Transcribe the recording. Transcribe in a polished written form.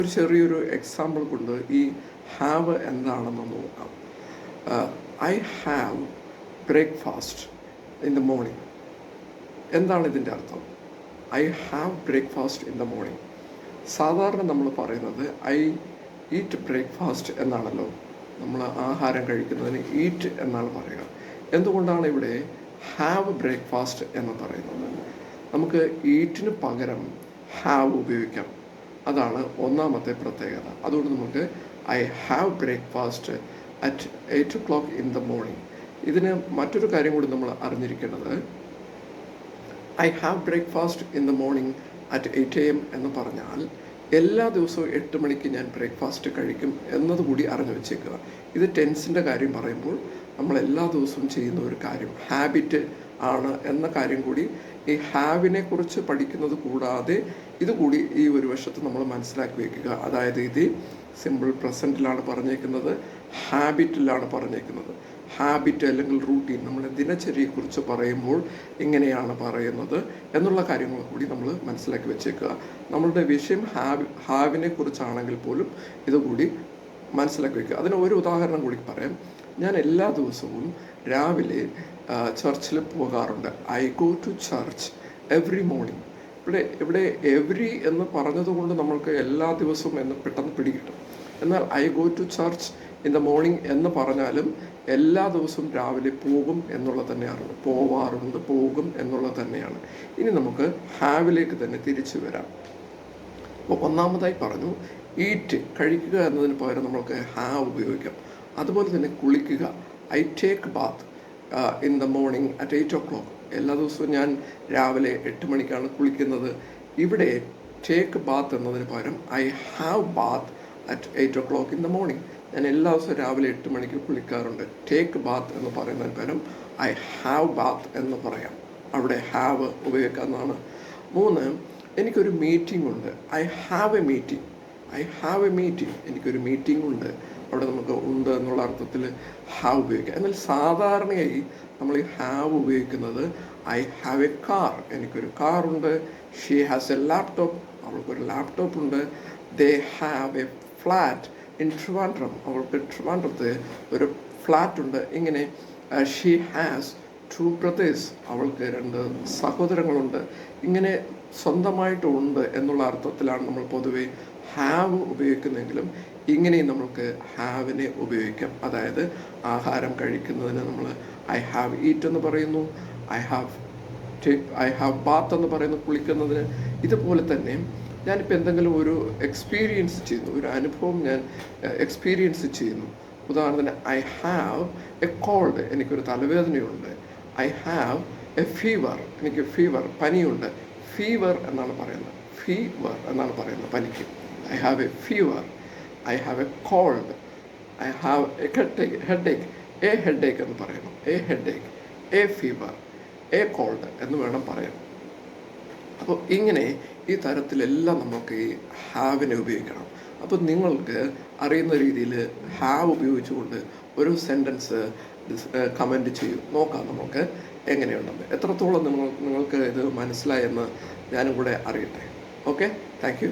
ഒരു ചെറിയൊരു എക്സാമ്പിൾ കൊണ്ട് ഈ ഹാവ് എന്താണെന്ന് നോക്കാം. I have breakfast in the morning. എന്താണ് ഇതിൻ്റെ അർത്ഥം? I have breakfast in the morning. സാധാരണ നമ്മൾ പറയുന്നത് ഐ ഈറ്റ് ബ്രേക്ക്ഫാസ്റ്റ് എന്നാണല്ലോ. നമ്മൾ ആഹാരം കഴിക്കുന്നതിന് ഈറ്റ് എന്നാണ് പറയുക. എന്തുകൊണ്ടാണ് ഇവിടെ ഹാവ് ബ്രേക്ക്ഫാസ്റ്റ് എന്ന് പറയുന്നത്? നമുക്ക് ഈറ്റിന് പകരം ഹാവ് ഉപയോഗിക്കാം. അതാണ് ഒന്നാമത്തെ പ്രത്യേകത. അതുകൊണ്ട് നമുക്ക് I have breakfast at 8 o'clock in the morning. ഇതിന് മറ്റൊരു കാര്യം കൂടി നമ്മൾ അറിഞ്ഞിരിക്കേണ്ടത്, I have breakfast in the morning at 8 AM എന്ന് പറഞ്ഞാൽ എല്ലാ ദിവസവും 8 മണിക്ക് ഞാൻ ബ്രേക്ക്ഫാസ്റ്റ് കഴിക്കും എന്നതുകൂടി അറിഞ്ഞു വെച്ചേക്കുക. ഇത് ടെൻസിൻ്റെ കാര്യം പറയുമ്പോൾ നമ്മൾ എല്ലാ ദിവസവും ചെയ്യുന്ന ഒരു കാര്യം ഹാബിറ്റ് ആണ് എന്ന കാര്യം കൂടി ഈ ഹാവിനെ കുറിച്ച് പഠിക്കുന്നത് കൂടാതെ ഇതുകൂടി ഈ ഒരു വശത്ത് നമ്മൾ മനസ്സിലാക്കി വയ്ക്കുക. അതായത് ഇത് സിമ്പിൾ പ്രസൻറ്റിലാണ് പറഞ്ഞേക്കുന്നത്, ഹാബിറ്റിലാണ് പറഞ്ഞേക്കുന്നത്. ഹാബിറ്റ് അല്ലെങ്കിൽ റൂട്ടീൻ, നമ്മൾ ദിനചര്യയെക്കുറിച്ച് പറയുമ്പോൾ ഇങ്ങനെയാണ് പറയുന്നത് എന്നുള്ള കാര്യങ്ങൾ കൂടി നമ്മൾ മനസ്സിലാക്കി വെച്ചേക്കുക. നമ്മളുടെ വിഷയം ഹാവിനെ കുറിച്ചാണെങ്കിൽ പോലും ഇതുകൂടി മനസ്സിലാക്കി വയ്ക്കുക. അതിന് ഒരു ഉദാഹരണം കൂടി പറയാം. ഞാൻ എല്ലാ ദിവസവും രാവിലെ ചർച്ചിൽ പോകാറുണ്ട്. I go to church every morning. ഇവിടെ എവറി എന്ന് പറഞ്ഞതുകൊണ്ട് നമ്മൾക്ക് എല്ലാ ദിവസവും എന്ന് പെട്ടെന്ന് പിടികിട്ടും. എന്നാൽ I go to church in the morning എന്ന് പറഞ്ഞാലും എല്ലാ ദിവസവും രാവിലെ പോകും എന്നുള്ളത് തന്നെയാണ്, പോവാറുണ്ട്, പോകും എന്നുള്ളത് തന്നെയാണ്. ഇനി നമുക്ക് ഹാവിലേക്ക് തന്നെ തിരിച്ചു വരാം. അപ്പോൾ ഒന്നാമതായി പറഞ്ഞു ഈറ്റ്, കഴിക്കുക എന്നതിന് പകരം നമ്മൾക്ക് ഹാവ് ഉപയോഗിക്കാം. അതുപോലെ തന്നെ കുളിക്കുക, I take Baat in the morning at 8 o'clock. എല്ലാ ദിവസവും ഞാൻ രാവിലെ 8 മണിക്കാണ് കുളിക്കുന്നത്. ഇവിടെ ടേക്ക് ബാത്ത് എന്നതിന് പകരം I have bath at 8 o'clock in the morning. ഞാൻ എല്ലാ ദിവസവും രാവിലെ 8 മണിക്ക് കുളിക്കാറുണ്ട്. ടേക്ക് ബാത്ത് എന്ന് പറയുന്നതിന് പകരം ഐ ഹാവ് ബാത്ത് എന്ന് പറയാം. അവിടെ ഹാവ് ഉപയോഗിക്കാവുന്നതാണ്. 3, എനിക്കൊരു മീറ്റിംഗ് ഉണ്ട്. I have A meeting. I have A meeting. എനിക്കൊരു മീറ്റിംഗ് ഉണ്ട്. അവിടെ നമുക്ക് ഉണ്ട് എന്നുള്ള അർത്ഥത്തിൽ ഹാവ് ഉപയോഗിക്കാം. എന്നാൽ സാധാരണയായി നമ്മൾ ഈ ഹാവ് ഉപയോഗിക്കുന്നത് ഐ ഹാവ് എ കാർ. എനിക്കൊരു കാറുണ്ട്. She has A laptop. അവൾക്കൊരു ലാപ്ടോപ്പ് ഉണ്ട്. They have A flat in Trivandrum. അവൾക്ക് ട്രിവാൻഡ്രത്ത് ഒരു ഫ്ലാറ്റ് ഉണ്ട്. ഇങ്ങനെ ഷീ ഹാസ് 2 brothers. അവൾക്ക് 2 സഹോദരങ്ങളുണ്ട്. ഇങ്ങനെ സ്വന്തമായിട്ടുണ്ട് എന്നുള്ള അർത്ഥത്തിലാണ് നമ്മൾ പൊതുവെ ഹാവ് ഉപയോഗിക്കുന്നെങ്കിലും ഇങ്ങനെയും നമുക്ക് ഹാവിനെ ഉപയോഗിക്കാം. അതായത് ആഹാരം കഴിക്കുന്നതിന് നമ്മൾ ഐ ഹാവ് ഈറ്റ് എന്ന് പറയുന്നു, ഐ ഹാവ് ബാത്ത് എന്ന് പറയുന്നു കുളിക്കുന്നതിന്. ഇതുപോലെ തന്നെ ഞാനിപ്പോൾ എന്തെങ്കിലും ഒരു എക്സ്പീരിയൻസ് ചെയ്യുന്നു, ഒരു അനുഭവം ഞാൻ എക്സ്പീരിയൻസ് ചെയ്യുന്നു. ഉദാഹരണത്തിന് ഐ ഹാവ് എ കോൾഡ്. എനിക്കൊരു തലവേദനയുണ്ട്. I have a fever. എനിക്ക് ഫീവർ, പനിയുണ്ട്. ഫീവർ എന്നാണ് പറയുന്നത്, ഫീവർ എന്നാണ് പറയുന്നത് പനിക്ക്. I have a fever. I have a cold. I have a headache. A headache എന്ന് പറയണം. A headache, a fever, a cold എന്ന് വേണം പറയാൻ. അപ്പോൾ ഇങ്ങനെ ഈ തരത്തിലെല്ലാം നമുക്ക് ഈ ഹാവിനെ ഉപയോഗിക്കണം. അപ്പോൾ നിങ്ങൾക്ക് അറിയുന്ന രീതിയിൽ ഹാവ് ഉപയോഗിച്ചുകൊണ്ട് ഒരു സെൻറ്റൻസ് കമൻറ്റ് ചെയ്യും. നോക്കാം നമുക്ക് എങ്ങനെയുണ്ടെന്ന്. എത്രത്തോളം നിങ്ങൾക്ക് ഇത് മനസ്സിലായെന്ന് ഞാനും കൂടെ അറിയട്ടെ. Okay, thank you.